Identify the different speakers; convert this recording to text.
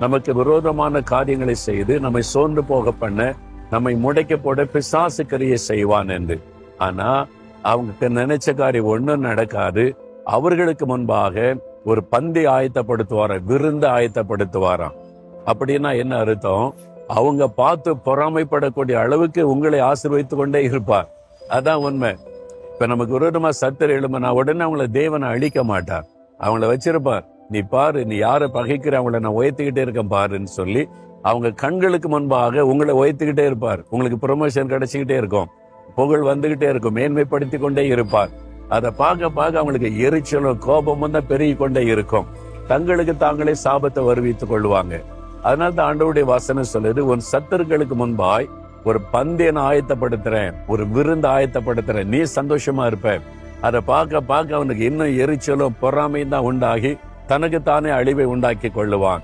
Speaker 1: நமக்கு விரோதமான காரியங்களை செய்து நம்மை சோர்ந்து போக பண்ண, நம்மை முடைக்க போட பிசாசு கிரியை செய்வான் என்று. ஆனா அவங்க நினைச்ச காரியம் ஒண்ணும் நடக்காது. அவர்களுக்கு முன்பாக ஒரு பந்தி ஆயத்தப்படுத்துவாராம், விருந்து ஆயத்தப்படுத்துவாராம். அப்படின்னா என்ன அர்த்தம்? அவங்க பார்த்து பொறாமைப்படக்கூடிய அளவுக்கு உங்களை ஆசீர்வதித்து கொண்டே இருப்பார். அதான் உண்மை. இப்ப நமக்கு விரோதமா சத்துரு எழும்புனா உடனே அவங்கள தேவனை அழிக்க மாட்டார், அவங்கள வச்சிருப்பார். நீ பாரு, நீ யாரை பகைக்கிற, அவங்கள நான் உயர்த்திக்கிட்டே இருக்கேன் பாருன்னு சொல்லி அவங்க கண்களுக்கு முன்பாக உங்களை உயர்த்திக்கிட்டே இருப்பார். உங்களுக்கு ப்ரொமோஷன் கிடைச்சிக்கிட்டே இருக்கும், புகழ் வந்துகிட்டே இருக்கும், மேன்மைப்படுத்தி கொண்டே இருப்பார். அதை பார்க்க பார்க்க அவங்களுக்கு எரிச்சலும் கோபமும் தான் பெருகி கொண்டே இருக்கும். தங்களுக்கு தாங்களே சாபத்தை வருவித்துக் கொள்வாங்க. அதனால தான் ஆண்டவருடைய வசனம் சொல்லுது, உன் சத்துருக்களுக்கு முன்பாய் ஒரு பந்தியை நான் ஆயத்தப்படுத்துறேன், ஒரு விருந்து ஆயத்தப்படுத்துறேன், நீ சந்தோஷமா இருப்ப. அதை பார்க்க பார்க்க அவனுக்கு இன்னும் எரிச்சலும் பொறாமையும் தான் உண்டாகி தனக்கு தானே அழிவை உண்டாக்கி கொள்ளுவான்.